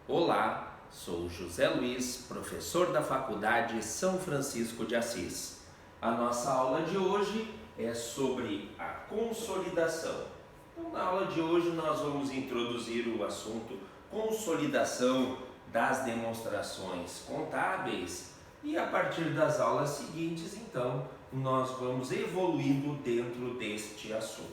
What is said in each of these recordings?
Olá, sou José Luiz, professor da Faculdade São Francisco de Assis. A nossa aula de hoje é sobre a consolidação. Então, na aula de hoje nós vamos introduzir o assunto consolidação das demonstrações contábeis e a partir das aulas seguintes, então, nós vamos evoluindo dentro deste assunto.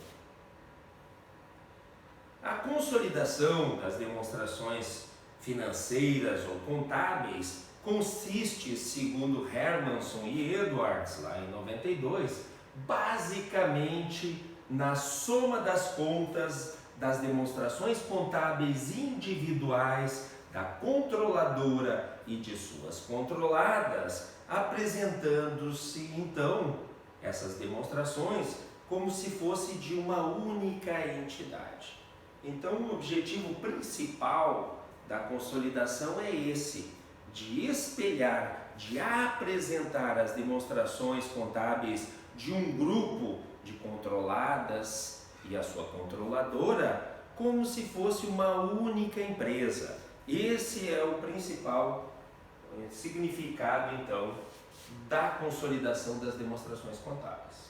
A consolidação das demonstrações financeiras ou contábeis consiste, segundo Hermanson e Edwards, lá em 92, basicamente na soma das contas das demonstrações contábeis individuais da controladora e de suas controladas, apresentando-se então essas demonstrações como se fosse de uma única entidade. Então, o objetivo principal da consolidação é esse, de espelhar, de apresentar as demonstrações contábeis de um grupo de controladas e a sua controladora como se fosse uma única empresa. Esse é o principal significado, então, da consolidação das demonstrações contábeis.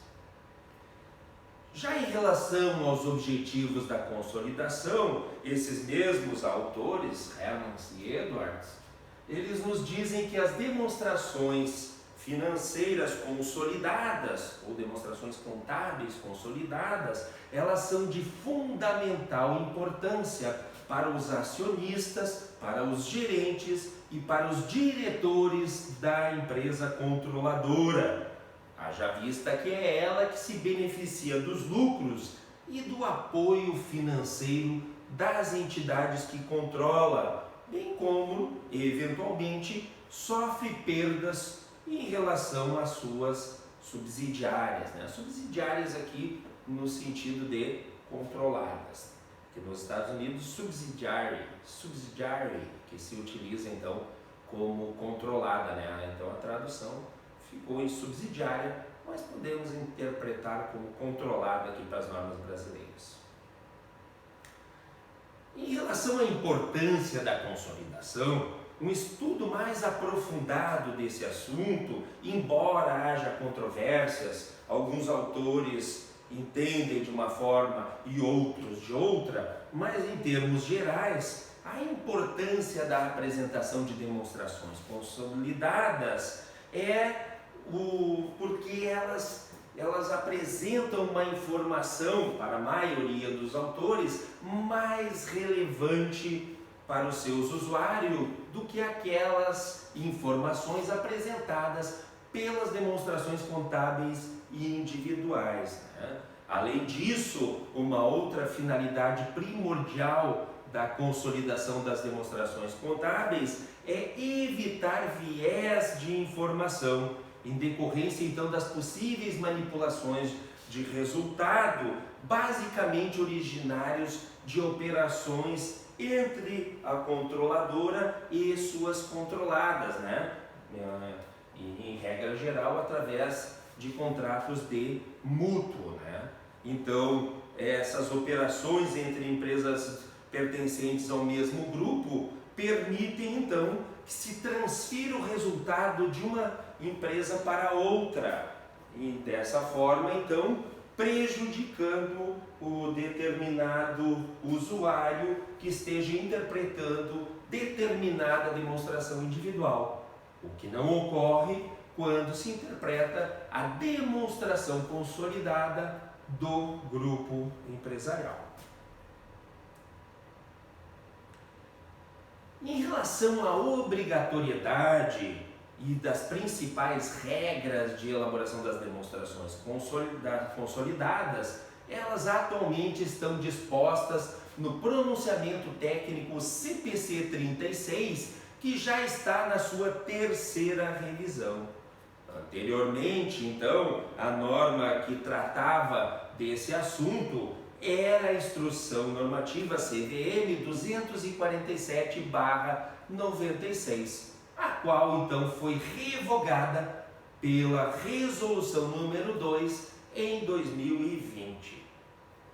Já em relação aos objetivos da consolidação, esses mesmos autores, Hermanson e Edwards, eles nos dizem que as demonstrações financeiras consolidadas, ou demonstrações contábeis consolidadas, elas são de fundamental importância para os acionistas, para os gerentes e para os diretores da empresa controladora. Haja vista que é ela que se beneficia dos lucros e do apoio financeiro das entidades que controla, bem como, eventualmente, sofre perdas em relação às suas subsidiárias. Subsidiárias aqui no sentido de controladas, que nos Estados Unidos subsidiary, que se utiliza então como controlada, Então a tradução ficou em subsidiária, mas podemos interpretar como controlada aqui para as normas brasileiras. Em relação à importância da consolidação, um estudo mais aprofundado desse assunto, embora haja controvérsias, alguns autores entendem de uma forma e outros de outra, mas em termos gerais, a importância da apresentação de demonstrações consolidadas é porque elas apresentam uma informação, para a maioria dos autores, mais relevante para os seus usuários do que aquelas informações apresentadas pelas demonstrações contábeis e individuais. Além disso, uma outra finalidade primordial da consolidação das demonstrações contábeis é evitar viés de informação, em decorrência então das possíveis manipulações de resultado, basicamente originários de operações entre a controladora e suas controladas, E em regra geral através de contratos de mútuo, Então, essas operações entre empresas pertencentes ao mesmo grupo permitem então que se transfira o resultado de uma empresa para outra e dessa forma então prejudicando o determinado usuário que esteja interpretando determinada demonstração individual, o que não ocorre quando se interpreta a demonstração consolidada do grupo empresarial. Em relação à obrigatoriedade e das principais regras de elaboração das demonstrações consolidadas, elas atualmente estão dispostas no pronunciamento técnico CPC 36, que já está na sua terceira revisão. Anteriormente, então, a norma que tratava desse assunto era a Instrução Normativa CVM 247/96, a qual então foi revogada pela Resolução número 2 em 2020.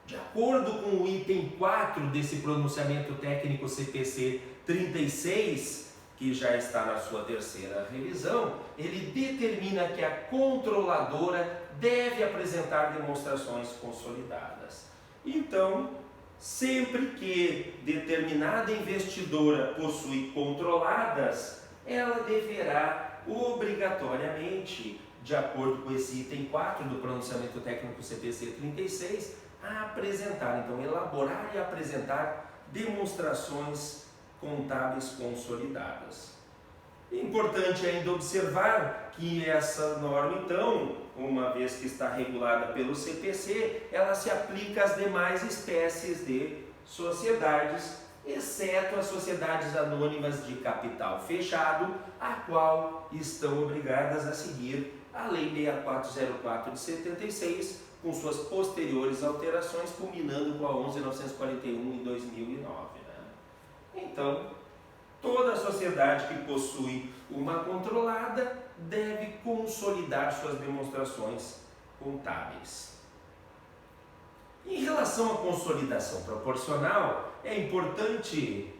De acordo com o item 4 desse pronunciamento técnico CPC 36, que já está na sua terceira revisão, ele determina que a controladora deve apresentar demonstrações consolidadas. Então, sempre que determinada investidora possui controladas, ela deverá obrigatoriamente, de acordo com esse item 4 do pronunciamento técnico CPC 36, apresentar, então elaborar e apresentar demonstrações contábeis consolidadas. É importante ainda observar que essa norma, então, uma vez que está regulada pelo CPC, ela se aplica às demais espécies de sociedades, exceto as sociedades anônimas de capital fechado, a qual estão obrigadas a seguir a Lei 6404 de 76, com suas posteriores alterações, culminando com a 11.941 em 2009. Então, toda sociedade que possui uma controlada deve consolidar suas demonstrações contábeis. Em relação à consolidação proporcional, é importante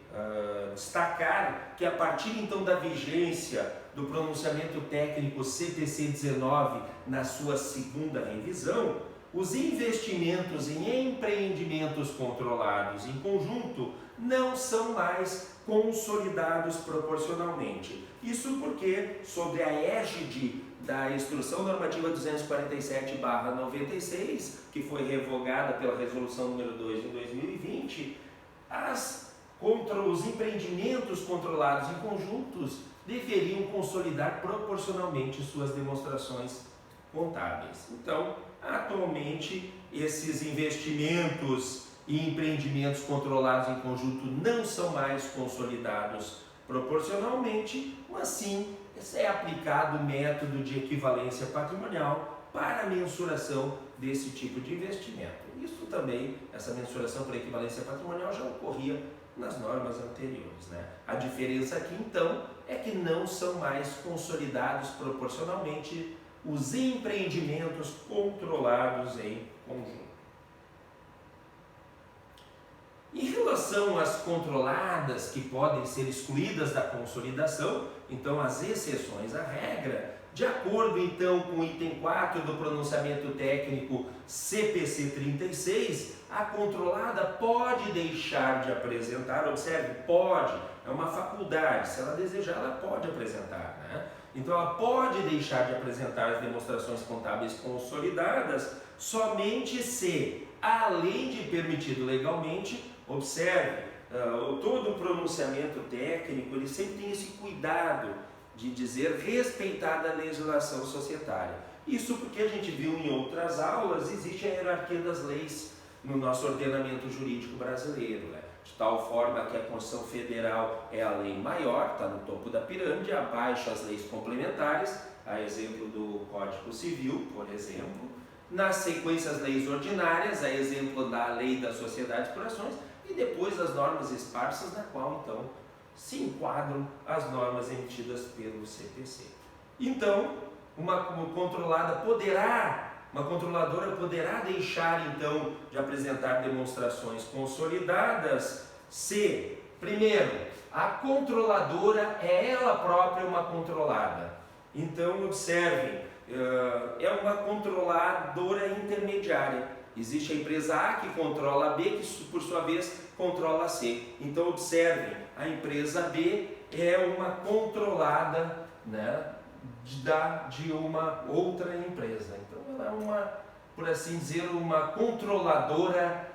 destacar que a partir então da vigência do pronunciamento técnico CPC 19 na sua segunda revisão, os investimentos em empreendimentos controlados em conjunto não são mais consolidados proporcionalmente. Isso porque, sob a égide da Instrução Normativa 247/96, que foi revogada pela Resolução número 2 de 2020, os empreendimentos controlados em conjuntos deveriam consolidar proporcionalmente suas demonstrações contábeis. Então, atualmente, esses investimentos e empreendimentos controlados em conjunto não são mais consolidados proporcionalmente, mas sim é aplicado o método de equivalência patrimonial para a mensuração desse tipo de investimento. Isso também, essa mensuração por equivalência patrimonial já ocorria nas normas anteriores, A diferença aqui, então, é que não são mais consolidados proporcionalmente os empreendimentos controlados em conjunto. Em relação às controladas que podem ser excluídas da consolidação, então as exceções à regra, de acordo então com o item 4 do pronunciamento técnico CPC 36, a controlada pode deixar de apresentar, observe, pode, é uma faculdade, se ela desejar ela pode apresentar, Então ela pode deixar de apresentar as demonstrações contábeis consolidadas somente se, além de permitido legalmente, observe, todo o pronunciamento técnico, ele sempre tem esse cuidado de dizer respeitada a legislação societária. Isso porque a gente viu em outras aulas, existe a hierarquia das leis no nosso ordenamento jurídico brasileiro, de tal forma que a Constituição Federal é a lei maior, está no topo da pirâmide, abaixo as leis complementares, a exemplo do Código Civil, por exemplo, na sequência as leis ordinárias, a exemplo da Lei das Sociedades por Ações, e depois as normas esparsas, na qual então se enquadram as normas emitidas pelo CPC. Então, uma controladora poderá deixar então de apresentar demonstrações consolidadas se, primeiro, a controladora é ela própria uma controlada. Então, observem, é uma controladora intermediária. Existe a empresa A que controla a B, que por sua vez controla a C. Então observem, a empresa B é uma controlada de uma outra empresa. Então ela é por assim dizer, uma controladora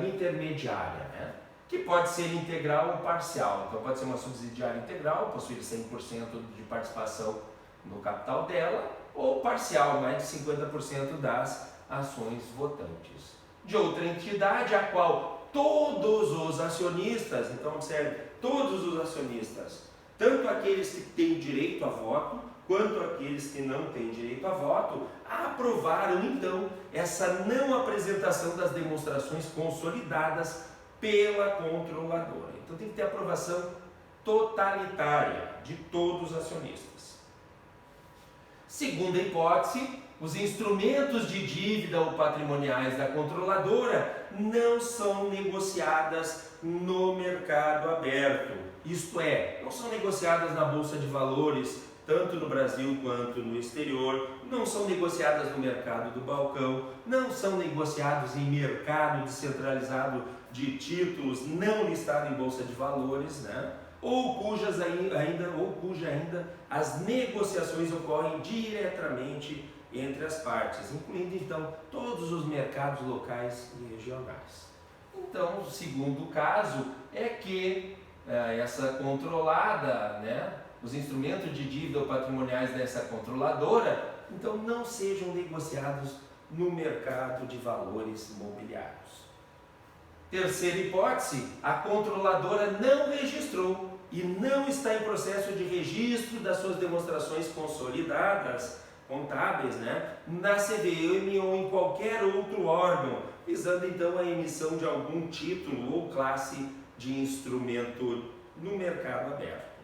intermediária, que pode ser integral ou parcial. Então pode ser uma subsidiária integral, possuir 100% de participação no capital dela, ou parcial, mais de 50% das ações votantes. De outra entidade, a qual todos os acionistas, então observe, todos os acionistas, tanto aqueles que têm direito a voto, quanto aqueles que não têm direito a voto, aprovaram então essa não apresentação das demonstrações consolidadas pela controladora. Então tem que ter aprovação totalitária de todos os acionistas. Segunda hipótese, os instrumentos de dívida ou patrimoniais da controladora não são negociadas no mercado aberto. Isto é, não são negociadas na Bolsa de Valores, tanto no Brasil quanto no exterior, não são negociadas no mercado do balcão, não são negociados em mercado descentralizado de títulos não listado em Bolsa de Valores, né? ou cuja ainda as negociações ocorrem diretamente entre as partes, incluindo então todos os mercados locais e regionais. Então, o segundo caso é que essa controlada, os instrumentos de dívida ou patrimoniais dessa controladora, então não sejam negociados no mercado de valores imobiliários. Terceira hipótese, a controladora não registrou e não está em processo de registro das suas demonstrações consolidadas, contábeis, na CVM ou em qualquer outro órgão, visando então a emissão de algum título ou classe de instrumento no mercado aberto.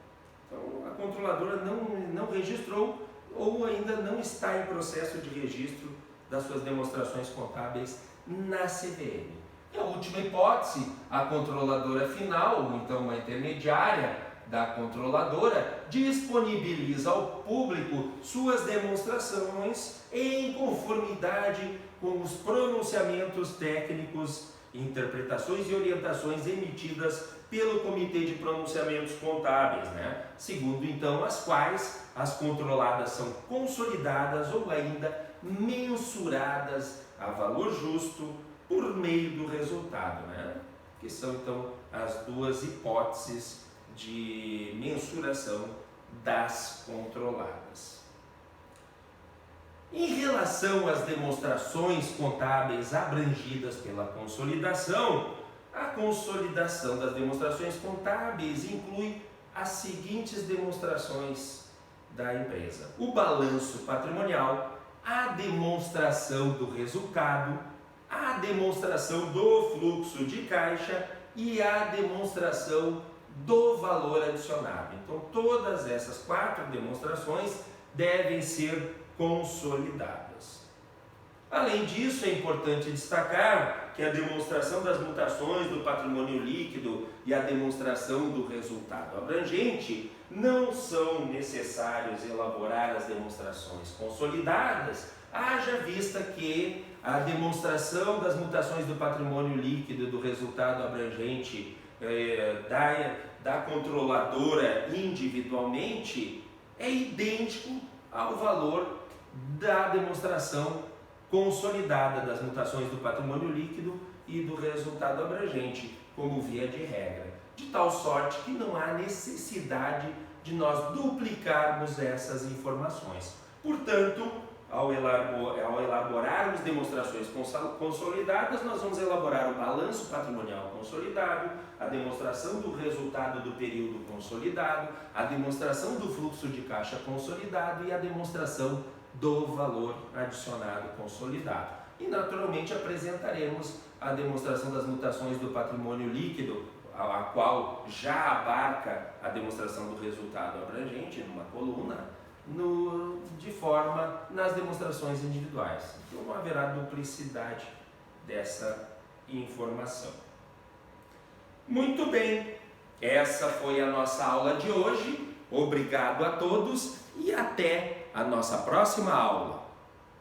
Então, a controladora não registrou ou ainda não está em processo de registro das suas demonstrações contábeis na CVM. E a última hipótese, a controladora final, ou então uma intermediária da controladora, disponibiliza ao público suas demonstrações em conformidade com os pronunciamentos técnicos, interpretações e orientações emitidas pelo Comitê de Pronunciamentos Contábeis, segundo então as quais as controladas são consolidadas ou ainda mensuradas a valor justo por meio do resultado, que são então as duas hipóteses de mensuração das controladas. Em relação às demonstrações contábeis abrangidas pela consolidação, a consolidação das demonstrações contábeis inclui as seguintes demonstrações da empresa: o balanço patrimonial, a demonstração do resultado, a demonstração do fluxo de caixa e a demonstração do valor adicionado. Então, todas essas 4 demonstrações devem ser consolidadas. Além disso, é importante destacar que a demonstração das mutações do patrimônio líquido e a demonstração do resultado abrangente não são necessários elaborar as demonstrações consolidadas, haja vista que a demonstração das mutações do patrimônio líquido e do resultado abrangente da controladora individualmente é idêntico ao valor da demonstração consolidada das mutações do patrimônio líquido e do resultado abrangente, como via de regra, de tal sorte que não há necessidade de nós duplicarmos essas informações. Portanto, ao elaborarmos demonstrações consolidadas, nós vamos elaborar o balanço patrimonial consolidado, a demonstração do resultado do período consolidado, a demonstração do fluxo de caixa consolidado e a demonstração do valor adicionado consolidado. E naturalmente apresentaremos a demonstração das mutações do patrimônio líquido, a qual já abarca a demonstração do resultado abrangente numa coluna, nas demonstrações individuais. Então não haverá duplicidade dessa informação. Muito bem, essa foi a nossa aula de hoje. Obrigado a todos e até a nossa próxima aula.